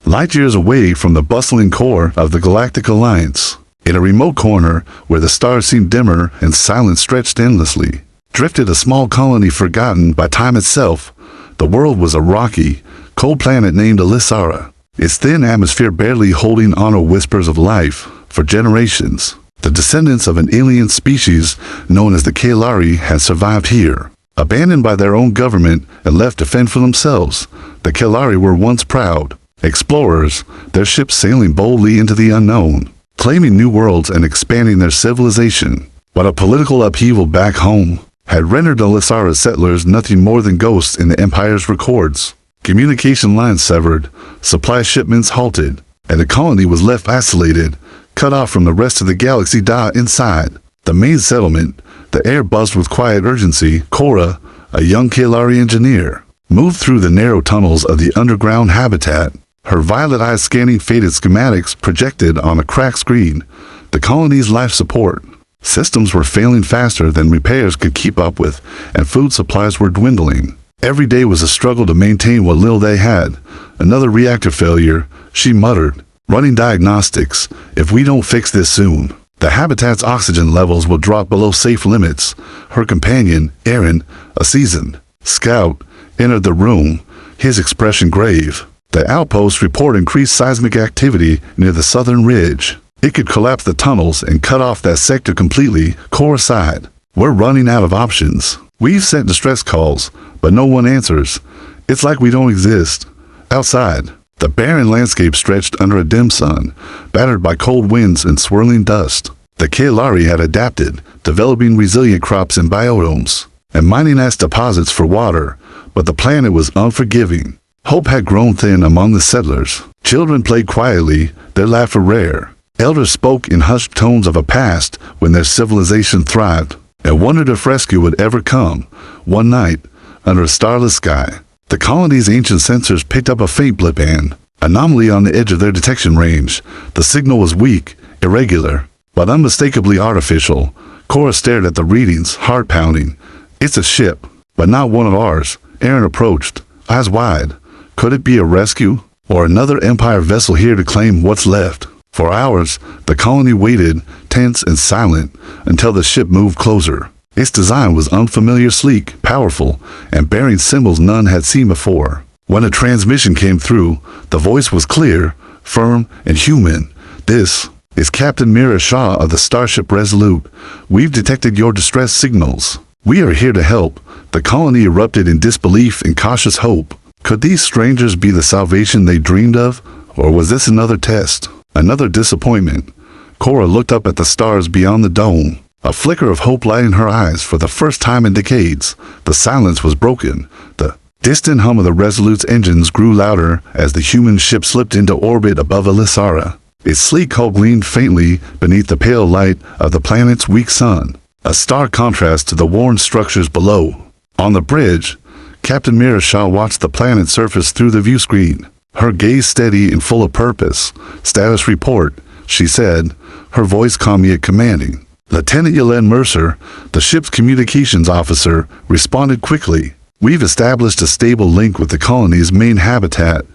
light years away from the bustling core of the Galactic Alliance. In a remote corner, where the stars seemed dimmer and silence stretched endlessly, drifted a small colony forgotten by time itself. The world was a rocky, cold planet named Alisara, its thin atmosphere barely holding on to whispers of life. For generations, the descendants of an alien species known as the Kalari had survived here. Abandoned by their own government and left to fend for themselves, the Kalari were once proud explorers, their ships sailing boldly into the unknown, claiming new worlds and expanding their civilization. But a political upheaval back home had rendered Alisara's settlers nothing more than ghosts in the Empire's records. Communication lines severed, supply shipments halted, and the colony was left isolated, cut off from the rest of the galaxy. Inside the main settlement, the air buzzed with quiet urgency. Cora, a young Kalari engineer, moved through the narrow tunnels of the underground habitat, her violet eyes scanning faded schematics projected on a cracked screen. The colony's life support systems were failing faster than repairs could keep up with, and food supplies were dwindling. Every day was a struggle to maintain what little they had. Another reactor failure, she muttered. Running diagnostics. If we don't fix this soon, the habitat's oxygen levels will drop below safe limits. Her companion, Aaron, a seasoned scout, entered the room, his expression grave. The outpost report increased seismic activity near the southern ridge. It could collapse the tunnels and cut off that sector completely. Cora sighed. We're running out of options. We've sent distress calls, but no one answers. It's like we don't exist. Outside, the barren landscape stretched under a dim sun, battered by cold winds and swirling dust. The Kalari had adapted, developing resilient crops and biomes, and mining ash deposits for water, but the planet was unforgiving. Hope had grown thin among the settlers. Children played quietly, their laughter rare. Elders spoke in hushed tones of a past when their civilization thrived, and wondered if rescue would ever come. One night, under a starless sky, the colony's ancient sensors picked up a faint blip, an anomaly on the edge of their detection range. The signal was weak, irregular, but unmistakably artificial. Cora stared at the readings, heart pounding. It's a ship, but not one of ours. Aaron approached, eyes wide. Could it be a rescue, or another Empire vessel here to claim what's left? For hours, the colony waited, tense and silent, until the ship moved closer. Its design was unfamiliar, sleek, powerful, and bearing symbols none had seen before. When a transmission came through, the voice was clear, firm, and human. This is Captain Mira Shah of the Starship Resolute. We've detected your distress signals. We are here to help. The colony erupted in disbelief and cautious hope. Could these strangers be the salvation they dreamed of? Or was this another test? Another disappointment? Cora looked up at the stars beyond the dome, a flicker of hope lighting her eyes. For the first time in decades, the silence was broken. The distant hum of the Resolute's engines grew louder as the human ship slipped into orbit above Alisara. Its sleek hull gleamed faintly beneath the pale light of the planet's weak sun, a stark contrast to the worn structures below. On the bridge, Captain Mira Shah watched the planet surface through the view screen, her gaze steady and full of purpose. Status report, she said, her voice calm yet commanding. Lieutenant Yelen Mercer, the ship's communications officer, responded quickly. We've established a stable link with the colony's main habitat.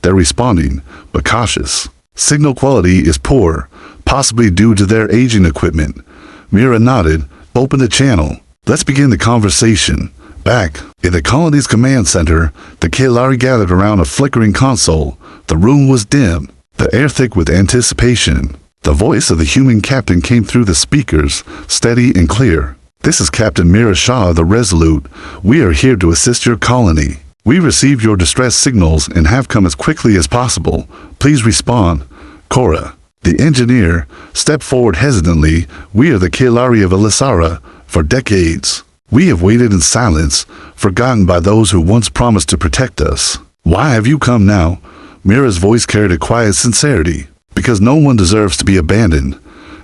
They're responding, but cautious. Signal quality is poor, possibly due to their aging equipment. Mira nodded. Open the channel. Let's begin the conversation. Back in the colony's command center, the Kalari gathered around a flickering console. The room was dim, the air thick with anticipation. The voice of the human captain came through the speakers, steady and clear. This is Captain Mira Shah of the Resolute. We are here to assist your colony. We received your distress signals and have come as quickly as possible. Please respond. Cora, the engineer, stepped forward hesitantly. We are the Kalari of Alisara. For decades, we have waited in silence, forgotten by those who once promised to protect us. Why have you come now? Mira's voice carried a quiet sincerity. Because no one deserves to be abandoned.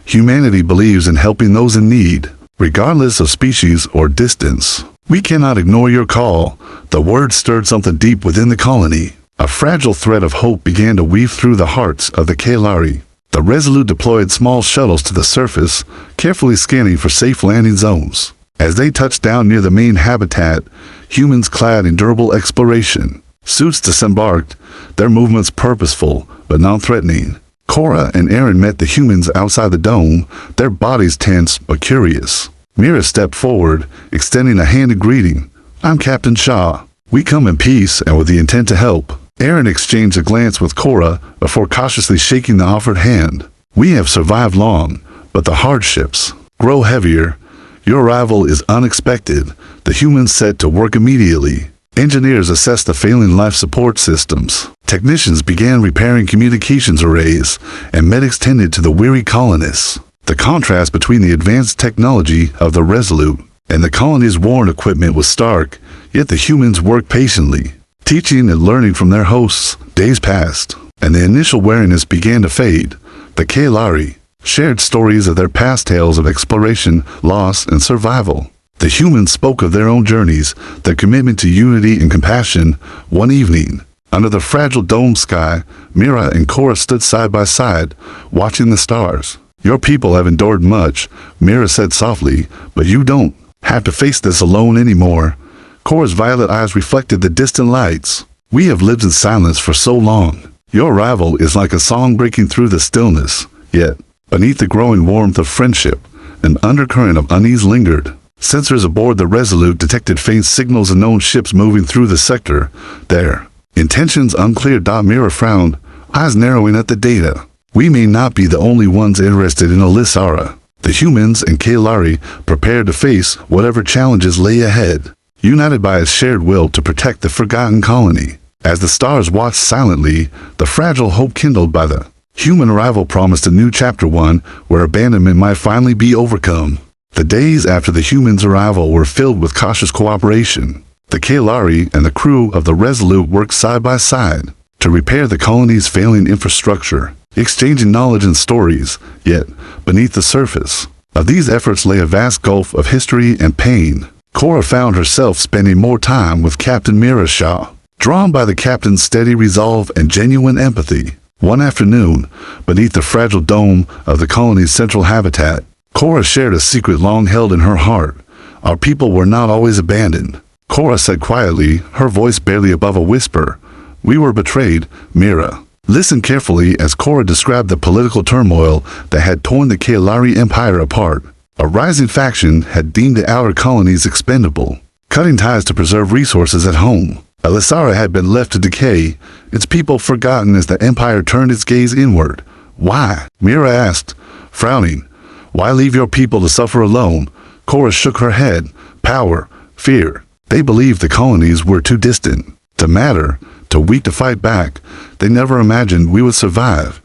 Humanity believes in helping those in need, regardless of species or distance. We cannot ignore your call. The word stirred something deep within the colony. A fragile thread of hope began to weave through the hearts of the Kalari. The Resolute deployed small shuttles to the surface, carefully scanning for safe landing zones. As they touched down near the main habitat, humans clad in durable exploration Suits disembarked, their movements purposeful but non-threatening. Cora and Aaron met the humans outside the dome, their bodies tense but curious. Mira stepped forward, extending a hand in greeting. "I'm Captain Shaw. We come in peace and with the intent to help." Aaron exchanged a glance with Cora before cautiously shaking the offered hand. "We have survived long, but the hardships grow heavier. Your arrival is unexpected." The humans set to work immediately. Engineers assessed the failing life support systems. Technicians began repairing communications arrays, and medics tended to the weary colonists. The contrast between the advanced technology of the Resolute and the colony's worn equipment was stark, yet the humans worked patiently. Teaching and learning from their hosts, days passed, and the initial wariness began to fade. The Kailari shared stories of their past tales of exploration, loss, and survival. The humans spoke of their own journeys, their commitment to unity and compassion. One evening, under the fragile dome sky, Mira and Cora stood side by side, watching the stars. "Your people have endured much," Mira said softly, "but you don't have to face this alone anymore." Cora's violet eyes reflected the distant lights. "We have lived in silence for so long. Your arrival is like a song breaking through the stillness. Yet, beneath the growing warmth of friendship, an undercurrent of unease lingered. Sensors aboard the Resolute detected faint signals of known ships moving through the sector. Their intentions unclear. Mira frowned, eyes narrowing at the data. "We may not be the only ones interested in Alisara." The humans and Kailari prepared to face whatever challenges lay ahead, united by a shared will to protect the forgotten colony. As the stars watched silently, the fragile hope kindled by the human arrival promised a new chapter, one where abandonment might finally be overcome. The days after the humans' arrival were filled with cautious cooperation. The Kailari and the crew of the Resolute worked side by side to repair the colony's failing infrastructure, exchanging knowledge and stories. Yet, beneath the surface of these efforts lay a vast gulf of history and pain. Cora found herself spending more time with Captain Mira Shaw, drawn by the captain's steady resolve and genuine empathy. One afternoon, beneath the fragile dome of the colony's central habitat, Cora shared a secret long held in her heart. "Our people were not always abandoned," Cora said quietly, her voice barely above a whisper. "We were betrayed, Mira." Listen carefully as Cora described the political turmoil that had torn the Kailari Empire apart. A rising faction had deemed the outer colonies expendable, cutting ties to preserve resources at home. Alisara had been left to decay, its people forgotten as the Empire turned its gaze inward. "Why?" Mira asked, frowning. "Why leave your people to suffer alone?" Cora shook her head. "Power, fear. They believed the colonies were too distant to matter, too weak to fight back. They never imagined we would survive."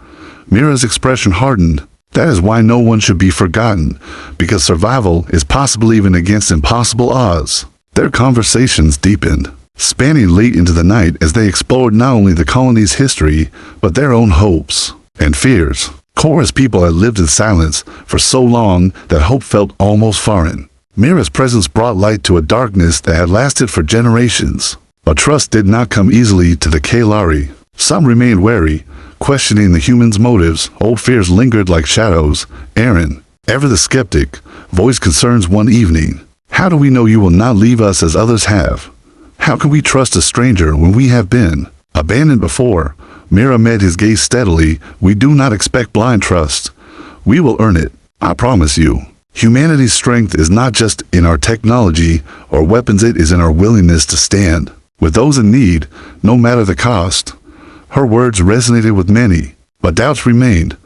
Mira's expression hardened. "That is why no one should be forgotten, because survival is possible even against impossible odds." Their conversations deepened, spanning late into the night as they explored not only the colony's history, but their own hopes and fears. Cora's people had lived in silence for so long that hope felt almost foreign. Mira's presence brought light to a darkness that had lasted for generations. But trust did not come easily to the Kailari. Some remained wary, questioning the humans' motives. Old fears lingered like shadows. Aaron, ever the skeptic, voiced concerns one evening. "How do we know you will not leave us as others have? How can we trust a stranger when we have been abandoned before?" Mira met his gaze steadily. "We do not expect blind trust. We will earn it, I promise you. Humanity's strength is not just in our technology or weapons, it is in our willingness to stand with those in need, no matter the cost." Her words resonated with many, but doubts remained.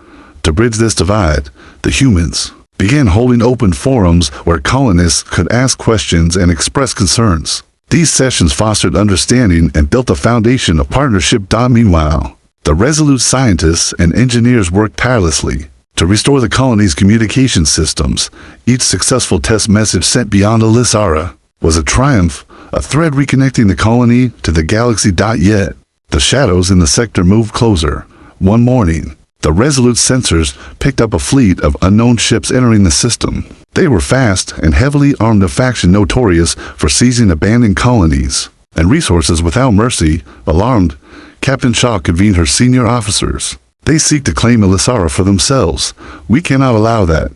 To bridge this divide, the humans began holding open forums where colonists could ask questions and express concerns. These sessions fostered understanding and built a foundation of partnership. Meanwhile, the Resolute scientists and engineers worked tirelessly to restore the colony's communication systems. Each successful test message sent beyond Alisara was a triumph, a thread reconnecting the colony to the galaxy. Yet, the shadows in the sector moved closer. One morning, the Resolute sensors picked up a fleet of unknown ships entering the system. They were fast and heavily armed, a faction notorious for seizing abandoned colonies and resources without mercy. Alarmed, Captain Shaw convened her senior officers. "They seek to claim Alisara for themselves. We cannot allow that."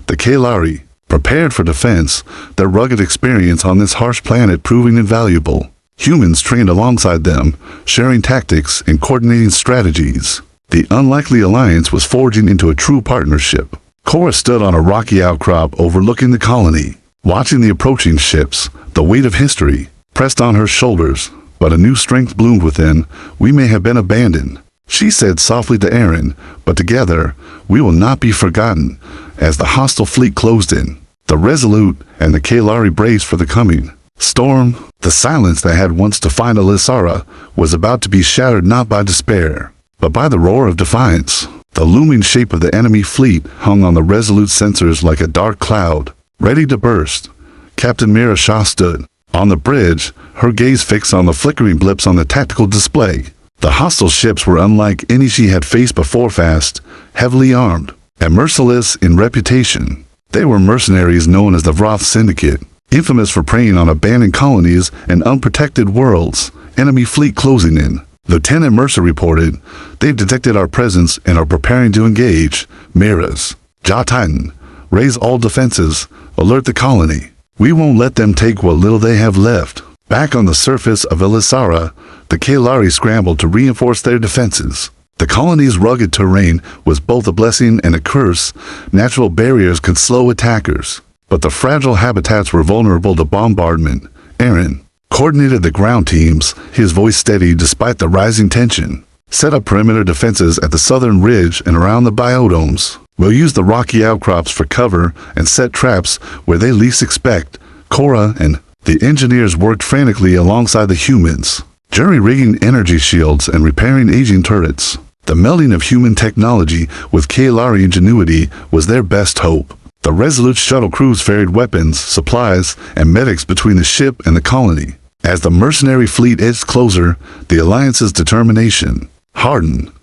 The Kailari prepared for defense, their rugged experience on this harsh planet proving invaluable. Humans trained alongside them, sharing tactics and coordinating strategies. The unlikely alliance was forging into a true partnership. Cora stood on a rocky outcrop overlooking the colony, watching the approaching ships. The weight of history pressed on her shoulders, but a new strength bloomed within. We may have been abandoned, she said softly to Aaron, but together we will not be forgotten. As the hostile fleet closed in, the Resolute and the Kalari braced for the coming storm. The silence that had once defined Alisara was about to be shattered not by despair, but by the roar of defiance. The looming shape of the enemy fleet hung on the Resolute sensors like a dark cloud, ready to burst. Captain Mira Shah stood on the bridge, her gaze fixed on the flickering blips on the tactical display. The hostile ships were unlike any she had faced before, fast, heavily armed, and merciless in reputation. They were mercenaries known as the Vroth Syndicate, infamous for preying on abandoned colonies and unprotected worlds. Enemy fleet closing in. Lieutenant Mercer reported, they've detected our presence and are preparing to engage. Mira's Jaw Titan, raise all defenses, alert the colony. We won't let them take what little they have left. Back on the surface of Elisara, the Kalari scrambled to reinforce their defenses. The colony's rugged terrain was both a blessing and a curse. Natural barriers could slow attackers, but the fragile habitats were vulnerable to bombardment. Aaron coordinated the ground teams, his voice steady despite the rising tension. Set up perimeter defenses at the southern ridge and around the biodomes. We'll use the rocky outcrops for cover and set traps where they least expect. Cora and the engineers worked frantically alongside the humans, jury-rigging energy shields and repairing aging turrets. The melding of human technology with Kalari ingenuity was their best hope. The Resolute shuttle crews ferried weapons, supplies, and medics between the ship and the colony. As the mercenary fleet edged closer, the Alliance's determination hardened.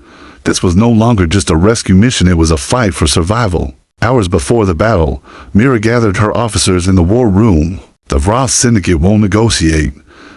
This was no longer just a rescue mission, it was a fight for survival. Hours before the battle, Mira gathered her officers in the war room. The Vroth Syndicate won't negotiate.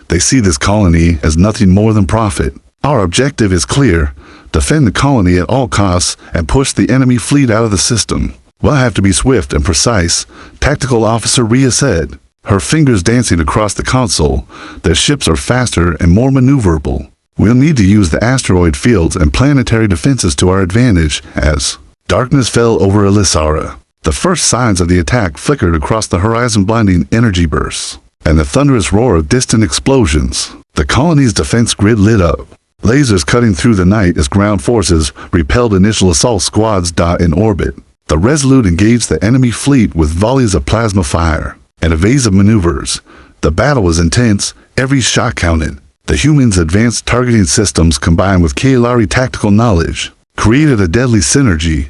They see this colony as nothing more than profit. Our objective is clear: defend the colony at all costs and push the enemy fleet out of the system. We'll have to be swift and precise, Tactical Officer Rhea said, her fingers dancing across the console. Their ships are faster and more maneuverable. We'll need to use the asteroid fields and planetary defenses to our advantage. As darkness fell over Elisara, the first signs of the attack flickered across the horizon, blinding energy bursts and the thunderous roar of distant explosions. The colony's defense grid lit up, lasers cutting through the night as ground forces repelled initial assault squads in orbit. The Resolute engaged the enemy fleet with volleys of plasma fire and evasive maneuvers. The battle was intense, every shot counted. The humans' advanced targeting systems combined with Kalari tactical knowledge created a deadly synergy.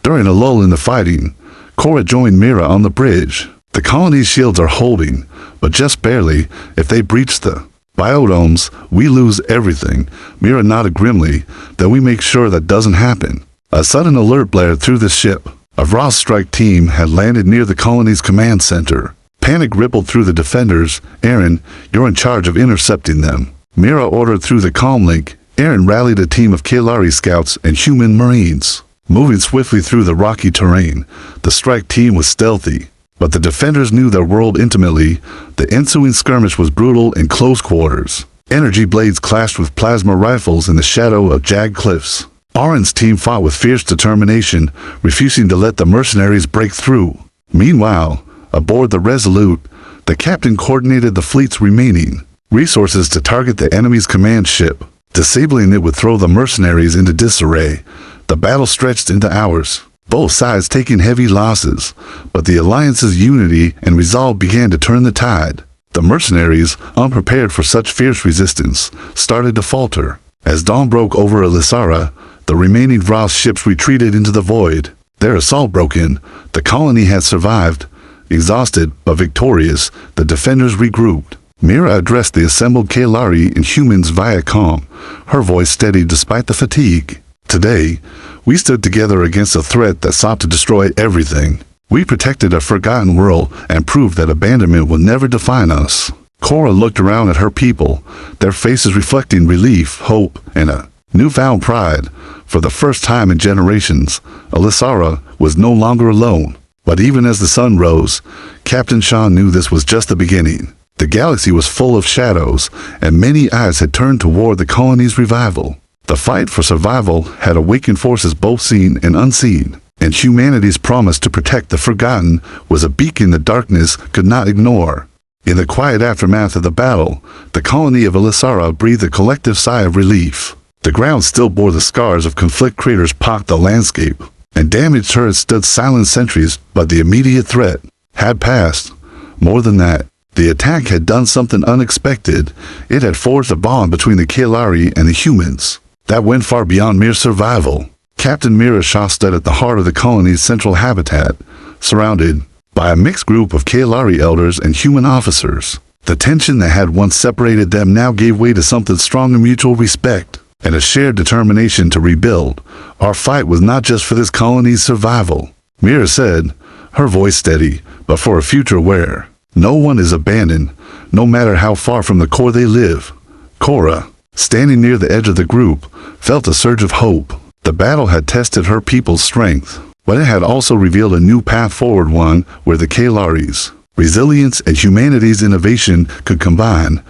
During a lull in the fighting, Cora joined Mira on the bridge. The colony's shields are holding, but just barely. If they breach the biodomes, we lose everything. Mira nodded grimly. Then we make sure that doesn't happen. A sudden alert blared through the ship. A Vroth strike team had landed near the colony's command center. Panic rippled through the defenders. Aaron, you're in charge of intercepting them, Mira ordered through the comm link. Aaron rallied a team of Kalari scouts and human marines. Moving swiftly through the rocky terrain, the strike team was stealthy, but the defenders knew their world intimately. The ensuing skirmish was brutal in close quarters. Energy blades clashed with plasma rifles in the shadow of jagged cliffs. Aaron's team fought with fierce determination, refusing to let the mercenaries break through. Meanwhile, aboard the Resolute, the captain coordinated the fleet's remaining resources to target the enemy's command ship. Disabling it would throw the mercenaries into disarray. The battle stretched into hours, both sides taking heavy losses, but the Alliance's unity and resolve began to turn the tide. The mercenaries, unprepared for such fierce resistance, started to falter. As dawn broke over Elisara, the remaining Vroth ships retreated into the void. Their assault broke in. The colony had survived. Exhausted but victorious, the defenders regrouped. Mira addressed the assembled Kalari and humans via comm, her voice steady despite the fatigue. Today, we stood together against a threat that sought to destroy everything. We protected a forgotten world and proved that abandonment will never define us. Cora looked around at her people, their faces reflecting relief, hope, and a newfound pride. For the first time in generations, Elisara was no longer alone. But even as the sun rose, Captain Shaw knew this was just the beginning. The galaxy was full of shadows, and many eyes had turned toward the colony's revival. The fight for survival had awakened forces both seen and unseen, and humanity's promise to protect the forgotten was a beacon the darkness could not ignore. In the quiet aftermath of the battle, the colony of Elisara breathed a collective sigh of relief. The ground still bore the scars of conflict craters pocked the landscape, and damaged turrets stood silent sentries, but the immediate threat had passed. More than that, the attack had done something unexpected. It had forged a bond between the Kaelari and the humans that went far beyond mere survival. Captain Mira Shah stood at the heart of the colony's central habitat, surrounded by a mixed group of Kaelari elders and human officers. The tension that had once separated them now gave way to something strong in mutual respect and a shared determination to rebuild. Our fight was not just for this colony's survival, Mira said, her voice steady, but for a future where no one is abandoned, no matter how far from the core they live. Cora, standing near the edge of the group, felt a surge of hope. The battle had tested her people's strength, but it had also revealed a new path forward, one where the Kaelari's resilience and humanity's innovation could combine.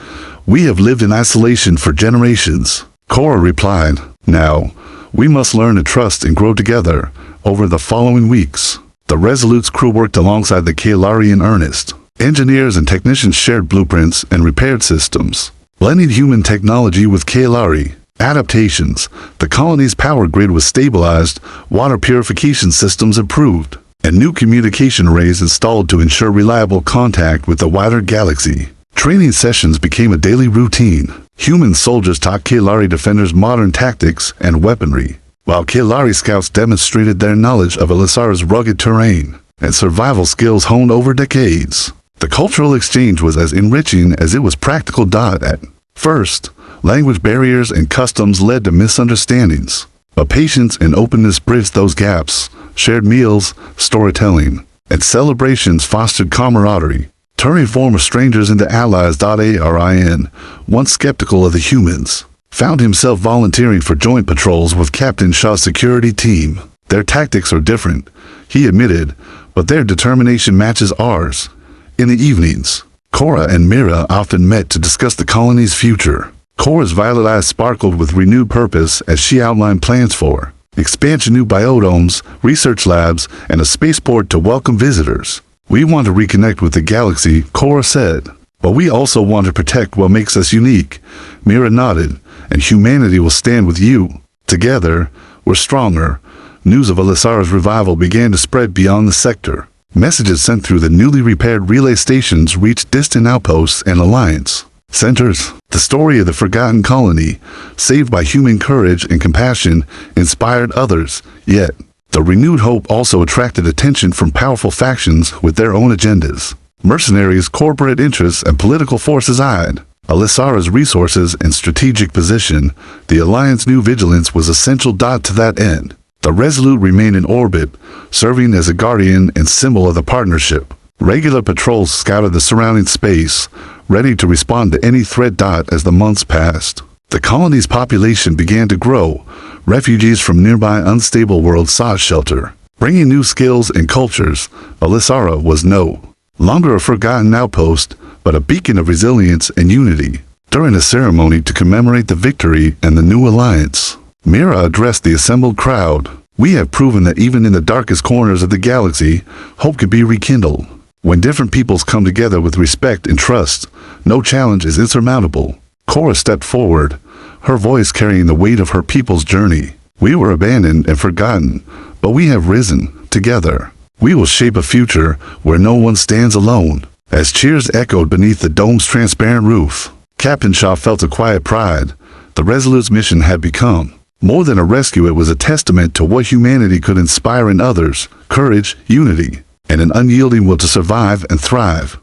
We have lived in isolation for generations, Cora replied. Now, we must learn to trust and grow together. Over the following weeks, the Resolute's crew worked alongside the Kaelari in earnest. Engineers and technicians shared blueprints and repaired systems, blending human technology with Kaelari adaptations. The colony's power grid was stabilized, water purification systems improved, and new communication arrays installed to ensure reliable contact with the wider galaxy. Training sessions became a daily routine. Human soldiers taught Kaelari defenders modern tactics and weaponry, while Kaelari scouts demonstrated their knowledge of Elisara's rugged terrain and survival skills honed over decades. The cultural exchange was as enriching as it was practical. At first, language barriers and customs led to misunderstandings, but patience and openness bridged those gaps. Shared meals, storytelling, and celebrations fostered camaraderie, turning former strangers into allies. Arin, once skeptical of the humans, found himself volunteering for joint patrols with Captain Shah's security team. Their tactics are different, he admitted, but their determination matches ours. In the evenings, Cora and Mira often met to discuss the colony's future. Cora's violet eyes sparkled with renewed purpose as she outlined plans for expansion, new biodomes, research labs, and a spaceport to welcome visitors. We want to reconnect with the galaxy, Cora said, but we also want to protect what makes us unique. Mira nodded, and humanity will stand with you. Together, we're stronger. News of Elisara's revival began to spread beyond the sector. Messages sent through the newly repaired relay stations reached distant outposts and alliance centers. The story of the forgotten colony, saved by human courage and compassion, inspired others. Yet, the renewed hope also attracted attention from powerful factions with their own agendas. Mercenaries, corporate interests, and political forces eyed Elisara's resources and strategic position. The Alliance's new vigilance was essential. To that end, the Resolute remained in orbit, serving as a guardian and symbol of the partnership. Regular patrols scouted the surrounding space, ready to respond to any threat. As the months passed, the colony's population began to grow. Refugees from nearby unstable worlds sought shelter, bringing new skills and cultures. Elisara was no longer a forgotten outpost, but a beacon of resilience and unity. During a ceremony to commemorate the victory and the new alliance, Mira addressed the assembled crowd. We have proven that even in the darkest corners of the galaxy, hope can be rekindled. When different peoples come together with respect and trust, no challenge is insurmountable. Cora stepped forward, her voice carrying the weight of her people's journey. We were abandoned and forgotten, but we have risen together. We will shape a future where no one stands alone. As cheers echoed beneath the dome's transparent roof, Captain Shah felt a quiet pride. The Resolute's mission had become more than a rescue. It was a testament to what humanity could inspire in others: courage, unity, and an unyielding will to survive and thrive.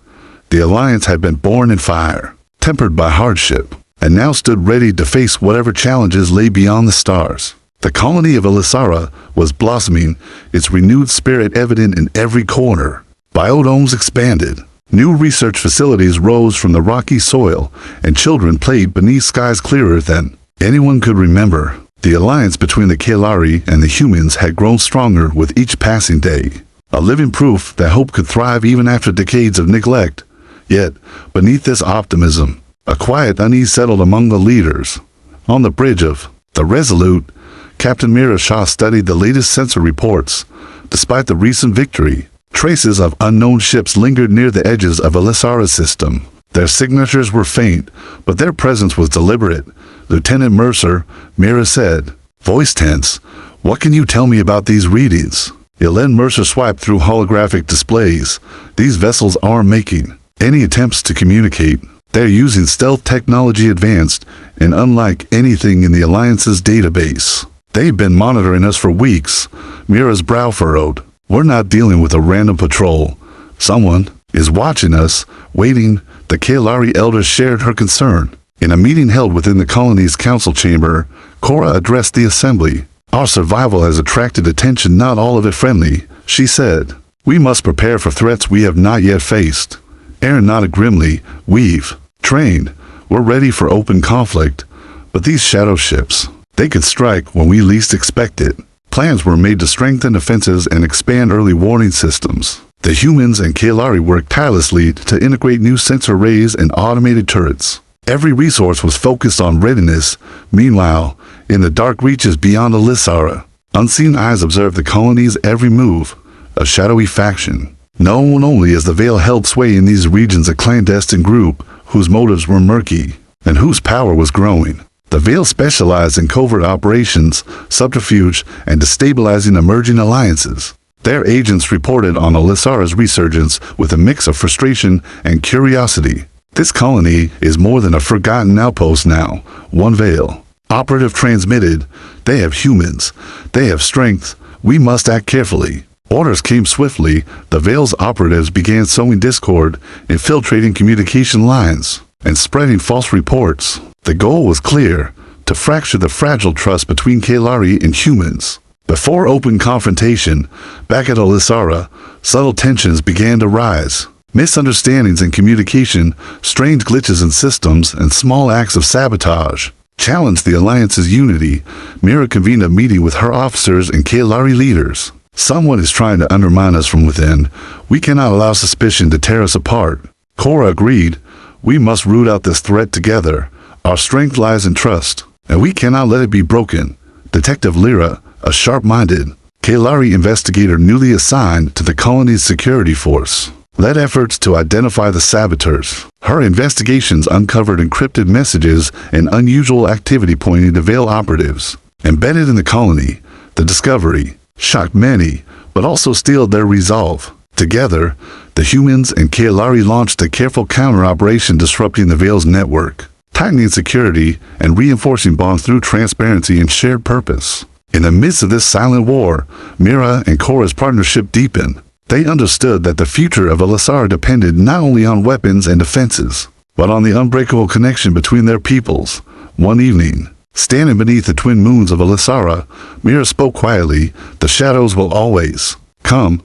The Alliance had been born in fire, tempered by hardship, and now stood ready to face whatever challenges lay beyond the stars. The colony of Elisara was blossoming, its renewed spirit evident in every corner. Biodomes expanded, new research facilities rose from the rocky soil, and children played beneath skies clearer than anyone could remember. The alliance between the Kaelari and the humans had grown stronger with each passing day, a living proof that hope could thrive even after decades of neglect. Yet, beneath this optimism, a quiet unease settled among the leaders. On the bridge of the Resolute, Captain Mira Shah studied the latest sensor reports. Despite the recent victory, traces of unknown ships lingered near the edges of Elisara's system. Their signatures were faint, but their presence was deliberate. Lieutenant Mercer, Mira said, voice tense, "What can you tell me about these readings?" Elen Mercer swiped through holographic displays. These vessels aren't making any attempts to communicate. They're using stealth technology advanced and unlike anything in the Alliance's database. They've been monitoring us for weeks. Mira's brow furrowed. We're not dealing with a random patrol. Someone is watching us, waiting. The Kaelari elders shared her concern. In a meeting held within the colony's council chamber, Cora addressed the assembly. Our survival has attracted attention, not all of it friendly, she said. We must prepare for threats we have not yet faced. Aaron nodded grimly. We've trained. We're ready for open conflict. But these shadow ships, they could strike when we least expect it. Plans were made to strengthen defenses and expand early warning systems. The humans and Kaelari worked tirelessly to integrate new sensor arrays and automated turrets. Every resource was focused on readiness. Meanwhile, in the dark reaches beyond Elisara, unseen eyes observed the colony's every move, a shadowy faction. Known only as the Veil held sway in these regions, a clandestine group whose motives were murky and whose power was growing. The Veil specialized in covert operations, subterfuge, and destabilizing emerging alliances. Their agents reported on Elisara's resurgence with a mix of frustration and curiosity. This colony is more than a forgotten outpost now. One Veil operative transmitted, "They have humans. They have strength. We must act carefully." Orders came swiftly. The Veil's operatives began sowing discord, infiltrating communication lines, and spreading false reports. The goal was clear: to fracture the fragile trust between Kaelari and humans. Before open confrontation, back at Elisara, subtle tensions began to rise. Misunderstandings in communication, strange glitches in systems, and small acts of sabotage challenged the Alliance's unity. Mira convened a meeting with her officers and Kaelari leaders. Someone is trying to undermine us from within. We cannot allow suspicion to tear us apart. Cora agreed. We must root out this threat together. Our strength lies in trust, and we cannot let it be broken. Detective Lyra, a sharp-minded Kaelari investigator newly assigned to the colony's security force, led efforts to identify the saboteurs. Her investigations uncovered encrypted messages and unusual activity pointing to Veil operatives embedded in the colony. The discovery shocked many, but also steeled their resolve. Together, the humans and Kaelari launched a careful counter-operation disrupting the Veil's network, tightening security and reinforcing bonds through transparency and shared purpose. In the midst of this silent war, Mira and Cora's partnership deepened. They understood that the future of Elisara depended not only on weapons and defenses, but on the unbreakable connection between their peoples. One evening, standing beneath the twin moons of Elisara, Mira spoke quietly. "The shadows will always come,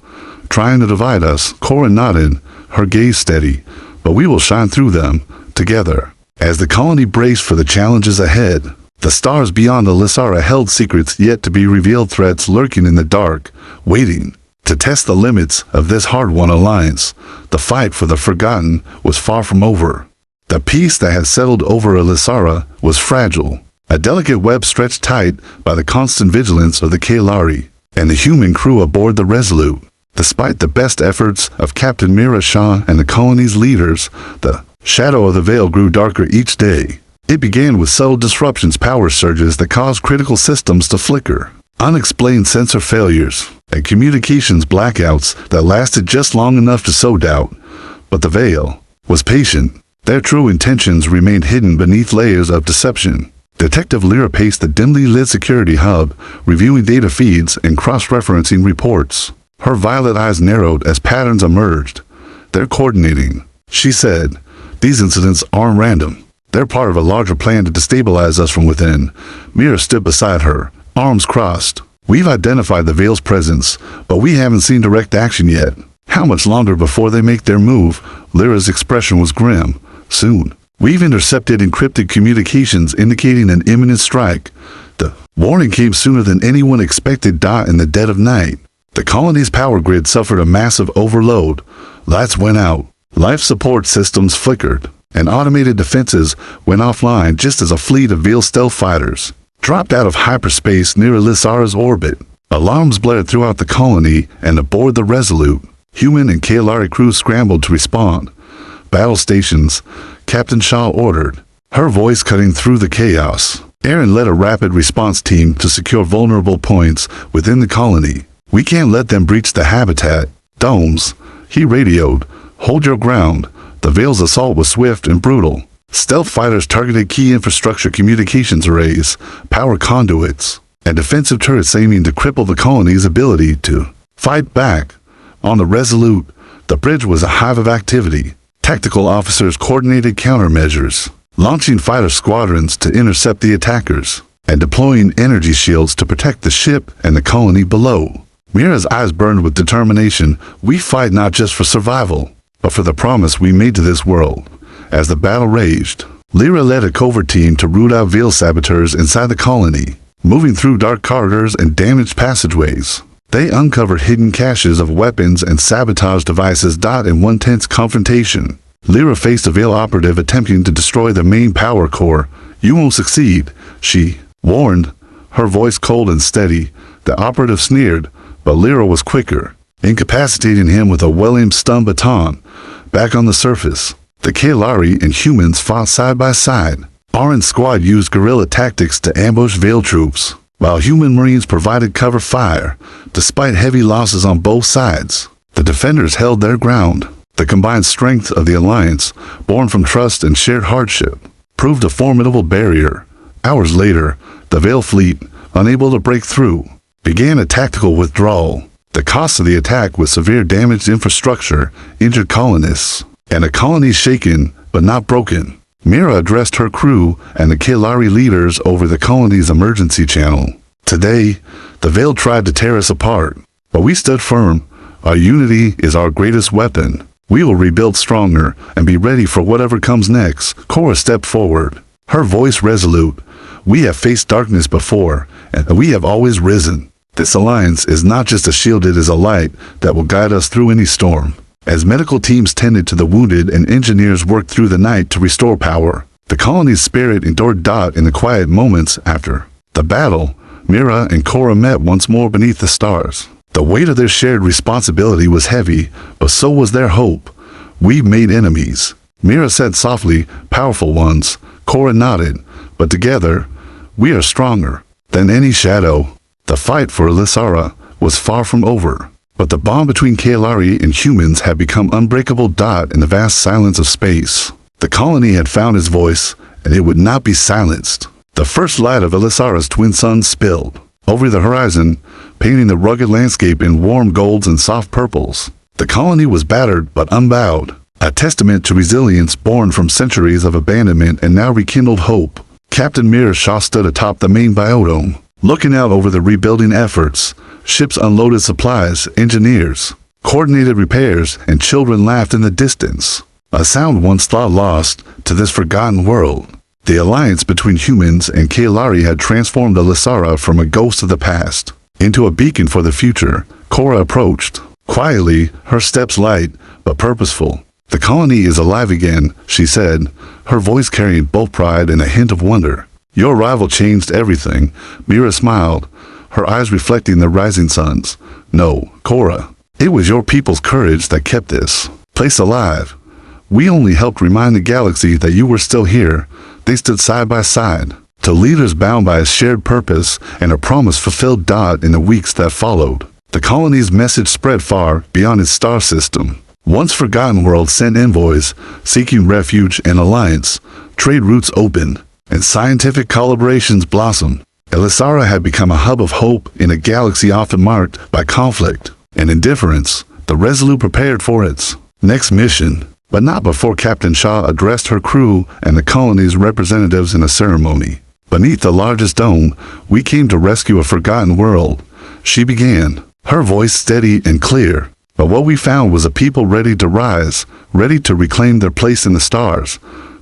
trying to divide us." Cora nodded, her gaze steady. "But we will shine through them, together." As the colony braced for the challenges ahead, the stars beyond Elisara held secrets yet to be revealed, threats lurking in the dark, waiting to test the limits of this hard-won alliance. The fight for the forgotten was far from over. The peace that had settled over Elisara was fragile, a delicate web stretched tight by the constant vigilance of the Kaelari and the human crew aboard the Resolute. Despite the best efforts of Captain Mira Shah and the colony's leaders, the shadow of the Veil grew darker each day. It began with subtle disruptions, power surges that caused critical systems to flicker, unexplained sensor failures, and communications blackouts that lasted just long enough to sow doubt. But the Veil was patient. Their true intentions remained hidden beneath layers of deception. Detective Lyra paced the dimly lit security hub, reviewing data feeds and cross-referencing reports. Her violet eyes narrowed as patterns emerged. "They're coordinating," she said. "These incidents aren't random. They're part of a larger plan to destabilize us from within." Mira stood beside her, arms crossed. "We've identified the Veil's presence, but we haven't seen direct action yet. How much longer before they make their move?" Lyra's expression was grim. "Soon. We've intercepted encrypted communications indicating an imminent strike. The warning came sooner than anyone expected. In the dead of night, the colony's power grid suffered a massive overload. Lights went out, Life support systems flickered, and automated defenses went offline just as a fleet of Veil stealth fighters dropped out of hyperspace near Lysara's orbit. Alarms blared throughout the colony, and aboard the Resolute, human and Kaelari crews scrambled to respond. Battle stations, Captain Shaw ordered, her voice cutting through the chaos. Aaron led a rapid response team to secure vulnerable points within the colony. We can't let them breach the habitat. Domes, he radioed, hold your ground. The Veil's assault was swift and brutal. Stealth fighters targeted key infrastructure communications arrays, power conduits, and defensive turrets aiming to cripple the colony's ability to fight back. On the Resolute, the bridge was a hive of activity. Tactical officers coordinated countermeasures, launching fighter squadrons to intercept the attackers, and deploying energy shields to protect the ship and the colony below. Mira's eyes burned with determination. We fight not just for survival, but for the promise we made to this world. As the battle raged, Lyra led a covert team to root out Veil saboteurs inside the colony, moving through dark corridors and damaged passageways. They uncovered hidden caches of weapons and sabotage devices. In one tense confrontation, Lyra faced a Veil operative attempting to destroy the main power core. You won't succeed, she warned, her voice cold and steady. The operative sneered, but Lyra was quicker, incapacitating him with a well-aimed stun baton. Back on the surface, the Kaelari and humans fought side by side. Arin's squad used guerrilla tactics to ambush Veil troops, while human marines provided cover fire. Despite heavy losses on both sides, the defenders held their ground. The combined strength of the alliance, born from trust and shared hardship, proved a formidable barrier. Hours later, the Veil fleet, unable to break through, began a tactical withdrawal. The cost of the attack was severe damaged infrastructure, injured colonists, and a colony shaken but not broken. Mira addressed her crew and the Kaelari leaders over the colony's emergency channel. Today, the Veil tried to tear us apart, but we stood firm. Our unity is our greatest weapon. We will rebuild stronger and be ready for whatever comes next. Cora stepped forward, her voice resolute. We have faced darkness before, and we have always risen. This alliance is not just a shield, it is a light that will guide us through any storm. As medical teams tended to the wounded and engineers worked through the night to restore power, the colony's spirit endured. In the quiet moments after the battle, Mira and Cora met once more beneath the stars. The weight of their shared responsibility was heavy, but so was their hope. We've made enemies, Mira said softly, powerful ones. Cora nodded, but together, we are stronger than any shadow. The fight for Lysara was far from over, but the bond between Kaelari and humans had become unbreakable. In the vast silence of space, the colony had found its voice, and it would not be silenced. The first light of Lysara's twin suns spilled over the horizon, painting the rugged landscape in warm golds and soft purples. The colony was battered but unbowed, a testament to resilience born from centuries of abandonment and now rekindled hope. Captain Mira Shaw stood atop the main biodome, looking out over the rebuilding efforts. Ships unloaded supplies, engineers coordinated repairs, and children laughed in the distance. A sound once thought lost to this forgotten world. The alliance between humans and Kaelari had transformed the Lysara from a ghost of the past into a beacon for the future. Cora approached, quietly, her steps light but purposeful. The colony is alive again, she said, her voice carrying both pride and a hint of wonder. Your arrival changed everything. Mira smiled, her eyes reflecting the rising suns. No, Cora, it was your people's courage that kept this place alive. We only helped remind the galaxy that you were still here. They stood side by side, two leaders bound by a shared purpose and a promise fulfilled. In the weeks that followed, the colony's message spread far beyond its star system. Once forgotten worlds sent envoys, seeking refuge and alliance. Trade routes opened, and scientific collaborations blossomed. Lysara had become a hub of hope in a galaxy often marked by conflict and indifference. The Resolute prepared for its next mission, but not before Captain Shaw addressed her crew and the colony's representatives in a ceremony. Beneath the largest dome, we came to rescue a forgotten world, she began, her voice steady and clear. But what we found was a people ready to rise, ready to reclaim their place in the stars.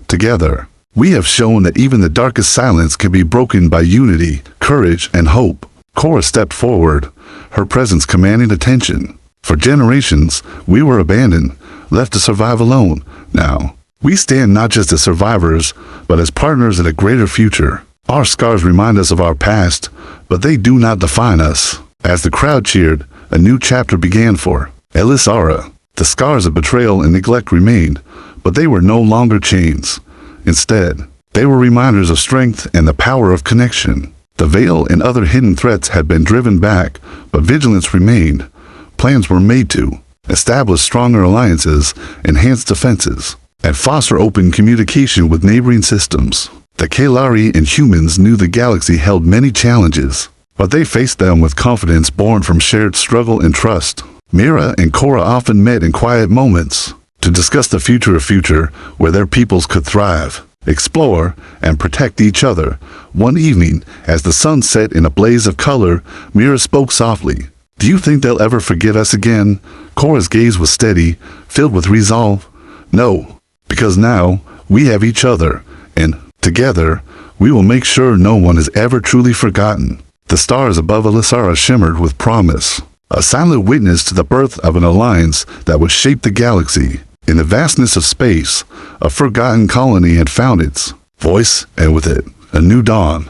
Together, we have shown that even the darkest silence can be broken by unity, courage, and hope. Cora stepped forward, her presence commanding attention. For generations, we were abandoned, left to survive alone. Now, we stand not just as survivors, but as partners in a greater future. Our scars remind us of our past, but they do not define us. As the crowd cheered, a new chapter began for Elisara. The scars of betrayal and neglect remained, but they were no longer chains. Instead, they were reminders of strength and the power of connection. The veil and other hidden threats had been driven back, but vigilance remained. Plans were made to establish stronger alliances, enhance defenses, and foster open communication with neighboring systems. The Kalari and humans knew the galaxy held many challenges, but they faced them with confidence born from shared struggle and trust. Mira and Korra often met in quiet moments to discuss the future where their peoples could thrive, explore, and protect each other. One evening, as the sun set in a blaze of color, Mira spoke softly. "Do you think they'll ever forget us again?" Korra's gaze was steady, filled with resolve. "No, because now we have each other, and together we will make sure no one is ever truly forgotten." The stars above Elisara shimmered with promise, a silent witness to the birth of an alliance that would shape the galaxy. In the vastness of space, a forgotten colony had found its voice, and with it, a new dawn.